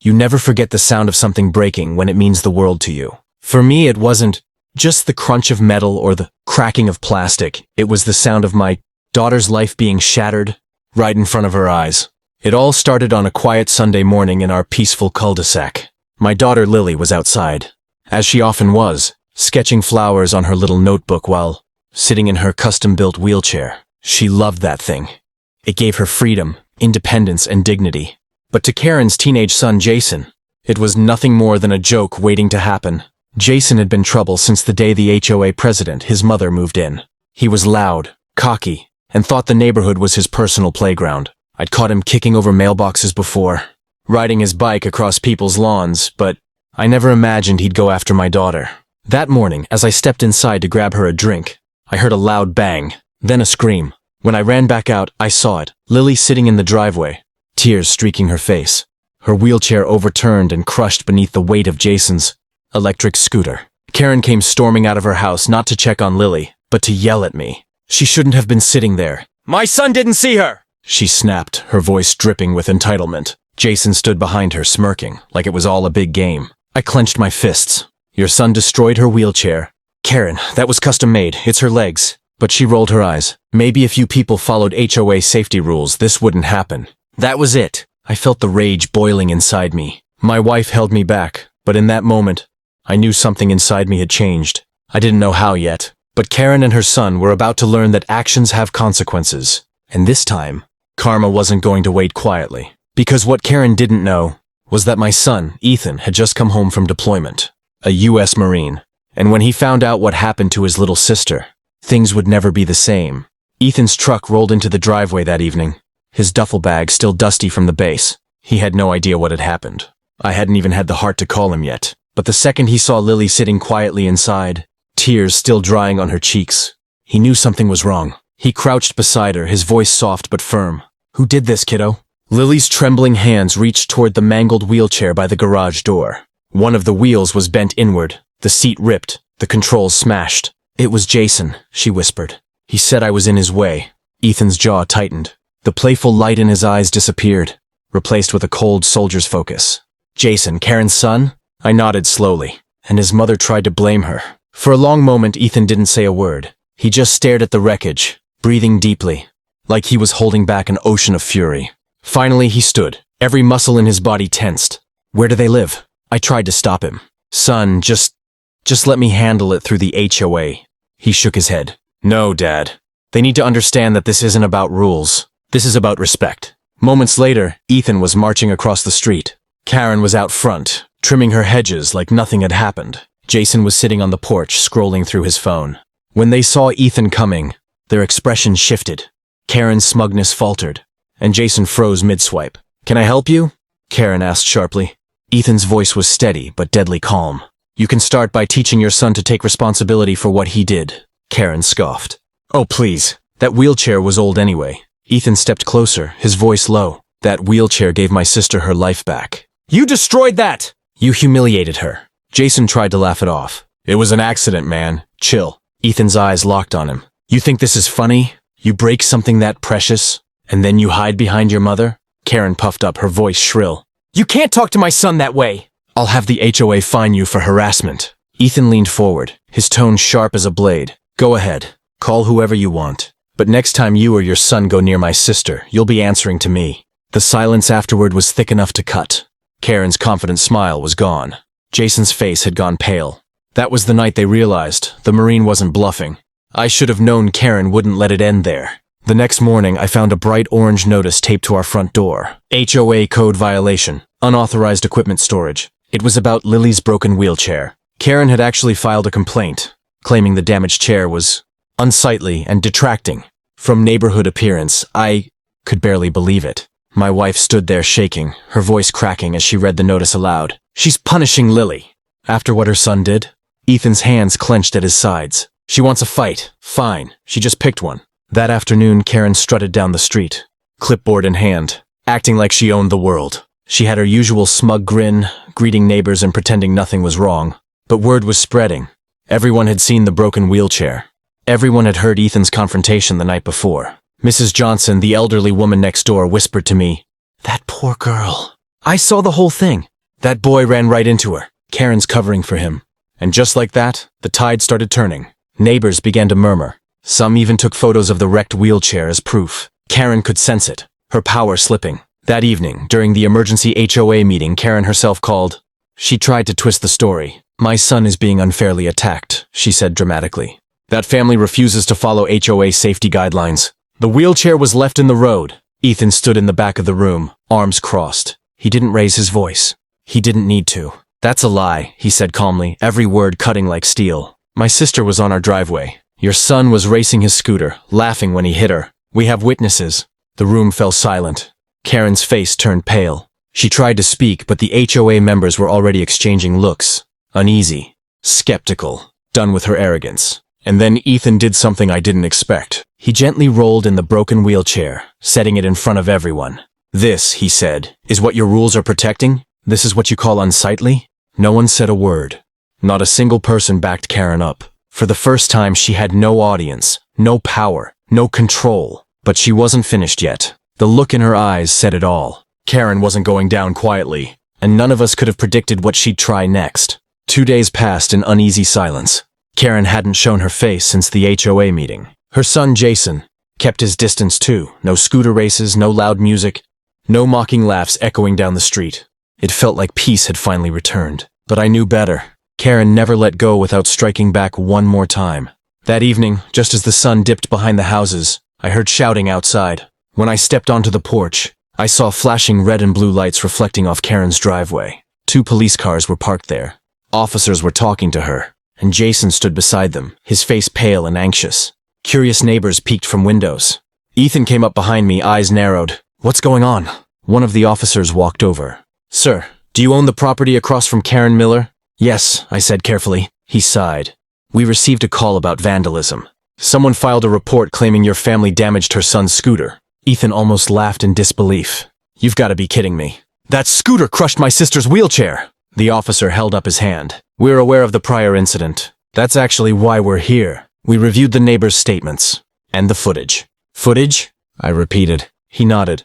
You never forget the sound of something breaking when it means the world to you. For me, it wasn't just the crunch of metal or the cracking of plastic. It was the sound of my daughter's life being shattered right in front of her eyes. It all started on a quiet Sunday morning in our peaceful cul-de-sac. My daughter Lily was outside, as she often was, sketching flowers on her little notebook while sitting in her custom-built wheelchair. She loved that thing. It gave her freedom, independence, and dignity. But to Karen's teenage son Jason, it was nothing more than a joke waiting to happen. Jason had been trouble since the day the HOA president, his mother, moved in. He was loud, cocky, and thought the neighborhood was his personal playground. I'd caught him kicking over mailboxes before, riding his bike across people's lawns, but I never imagined he'd go after my daughter. That morning, as I stepped inside to grab her a drink, I heard a loud bang, then a scream. When I ran back out, I saw it, Lily sitting in the driveway, tears streaking her face. Her wheelchair overturned and crushed beneath the weight of Jason's electric scooter. Karen came storming out of her house not to check on Lily, but to yell at me. She shouldn't have been sitting there. "My son didn't see her!" she snapped, her voice dripping with entitlement. Jason stood behind her, smirking, like it was all a big game. I clenched my fists. "Your son destroyed her wheelchair." "Karen, that was custom-made. It's her legs." But she rolled her eyes. "Maybe if you people followed HOA safety rules, this wouldn't happen." That was it. I felt the rage boiling inside me. My wife held me back, but in that moment, I knew something inside me had changed. I didn't know how yet, but Karen and her son were about to learn that actions have consequences. And this time, karma wasn't going to wait quietly. Because what Karen didn't know was that my son, Ethan, had just come home from deployment, a U.S. Marine. And when he found out what happened to his little sister, things would never be the same. Ethan's truck rolled into the driveway that evening, his duffel bag still dusty from the base. He had no idea what had happened. I hadn't even had the heart to call him yet. But the second he saw Lily sitting quietly inside, tears still drying on her cheeks, he knew something was wrong. He crouched beside her, his voice soft but firm. "Who did this, kiddo?" Lily's trembling hands reached toward the mangled wheelchair by the garage door. One of the wheels was bent inward, the seat ripped, the controls smashed. "It was Jason," she whispered. "He said I was in his way." Ethan's jaw tightened. The playful light in his eyes disappeared, replaced with a cold soldier's focus. "Jason, Karen's son?" I nodded slowly, and his mother tried to blame her. For a long moment, Ethan didn't say a word. He just stared at the wreckage, breathing deeply, like he was holding back an ocean of fury. Finally, he stood, every muscle in his body tensed. "Where do they live?" I tried to stop him. "Son, just let me handle it through the HOA." He shook his head. "No, Dad. They need to understand that this isn't about rules. This is about respect." Moments later, Ethan was marching across the street. Karen was out front, trimming her hedges like nothing had happened. Jason was sitting on the porch, scrolling through his phone. When they saw Ethan coming, their expression shifted. Karen's smugness faltered, and Jason froze mid-swipe. "Can I help you?" Karen asked sharply. Ethan's voice was steady but deadly calm. "You can start by teaching your son to take responsibility for what he did." Karen scoffed. "Oh, please. That wheelchair was old anyway." Ethan stepped closer, his voice low. "That wheelchair gave my sister her life back." "You destroyed that!" "You humiliated her." Jason tried to laugh it off. "It was an accident, man. Chill." Ethan's eyes locked on him. "You think this is funny? You break something that precious, and then you hide behind your mother?" Karen puffed up, her voice shrill. "You can't talk to my son that way!" "I'll have the HOA fine you for harassment." Ethan leaned forward, his tone sharp as a blade. "Go ahead. Call whoever you want. But next time you or your son go near my sister, you'll be answering to me." The silence afterward was thick enough to cut. Karen's confident smile was gone. Jason's face had gone pale. That was the night they realized the Marine wasn't bluffing. I should have known Karen wouldn't let it end there. The next morning, I found a bright orange notice taped to our front door. HOA code violation. Unauthorized equipment storage. It was about Lily's broken wheelchair. Karen had actually filed a complaint, claiming the damaged chair was unsightly and detracting from neighborhood appearance. I could barely believe it. My wife stood there shaking, her voice cracking as she read the notice aloud. "She's punishing Lily." After what her son did? Ethan's hands clenched at his sides. "She wants a fight. Fine. She just picked one." That afternoon, Karen strutted down the street, clipboard in hand, acting like she owned the world. She had her usual smug grin, greeting neighbors and pretending nothing was wrong. But word was spreading. Everyone had seen the broken wheelchair. Everyone had heard Ethan's confrontation the night before. Mrs. Johnson, the elderly woman next door, whispered to me, "That poor girl." I saw the whole thing. That boy ran right into her. Karen's covering for him. And just like that, the tide started turning. Neighbors began to murmur. Some even took photos of the wrecked wheelchair as proof. Karen could sense it, her power slipping. That evening, during the emergency HOA meeting Karen herself called, she tried to twist the story. My son is being unfairly attacked, she said dramatically. That family refuses to follow HOA safety guidelines. The wheelchair was left in the road. Ethan stood in the back of the room, arms crossed. He didn't raise his voice. He didn't need to. That's a lie, he said calmly, every word cutting like steel. My sister was on our driveway. Your son was racing his scooter, laughing when he hit her. We have witnesses. The room fell silent. Karen's face turned pale. She tried to speak, but the HOA members were already exchanging looks. Uneasy. Skeptical. Done with her arrogance. And then Ethan did something I didn't expect. He gently rolled in the broken wheelchair, setting it in front of everyone. This, he said, is what your rules are protecting? This is what you call unsightly? No one said a word. Not a single person backed Karen up. For the first time, she had no audience, no power, no control. But she wasn't finished yet. The look in her eyes said it all. Karen wasn't going down quietly, and none of us could have predicted what she'd try next. 2 days passed in uneasy silence. Karen hadn't shown her face since the HOA meeting. Her son, Jason, kept his distance too. No scooter races, no loud music, no mocking laughs echoing down the street. It felt like peace had finally returned. But I knew better. Karen never let go without striking back one more time. That evening, just as the sun dipped behind the houses, I heard shouting outside. When I stepped onto the porch, I saw flashing red and blue lights reflecting off Karen's driveway. 2 police cars were parked there. Officers were talking to her, and Jason stood beside them, his face pale and anxious. Curious neighbors peeked from windows. Ethan came up behind me, eyes narrowed. What's going on? One of the officers walked over. Sir, do you own the property across from Karen Miller? Yes, I said carefully. He sighed. We received a call about vandalism. Someone filed a report claiming your family damaged her son's scooter. Ethan almost laughed in disbelief. You've got to be kidding me. That scooter crushed my sister's wheelchair. The officer held up his hand. We're aware of the prior incident. That's actually why we're here. We reviewed the neighbors' statements. And the footage. Footage? I repeated. He nodded.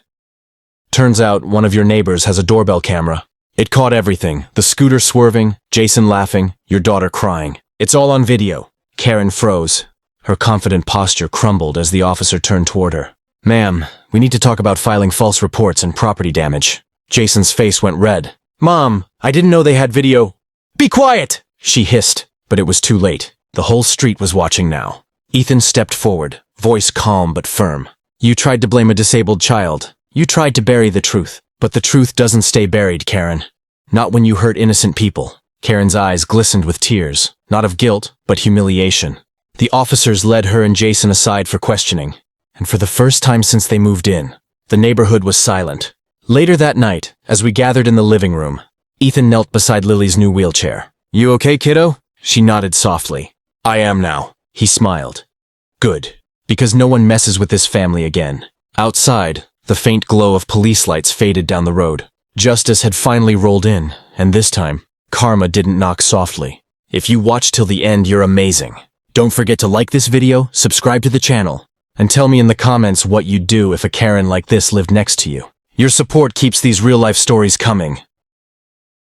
Turns out one of your neighbors has a doorbell camera. It caught everything. The scooter swerving, Jason laughing, your daughter crying. It's all on video. Karen froze. Her confident posture crumbled as the officer turned toward her. Ma'am, we need to talk about filing false reports and property damage. Jason's face went red. Mom, I didn't know they had video. Be quiet! She hissed, but it was too late. The whole street was watching now. Ethan stepped forward, voice calm but firm. You tried to blame a disabled child. You tried to bury the truth. But the truth doesn't stay buried, Karen. Not when you hurt innocent people. Karen's eyes glistened with tears, not of guilt, but humiliation. The officers led her and Jason aside for questioning. And for the first time since they moved in, the neighborhood was silent. Later that night, as we gathered in the living room, Ethan knelt beside Lily's new wheelchair. You okay, kiddo? She nodded softly. I am now. He smiled. Good. Because no one messes with this family again. Outside, the faint glow of police lights faded down the road. Justice had finally rolled in, and this time, karma didn't knock softly. If you watch till the end, you're amazing. Don't forget to like this video, subscribe to the channel, and tell me in the comments what you'd do if a Karen like this lived next to you. Your support keeps these real-life stories coming.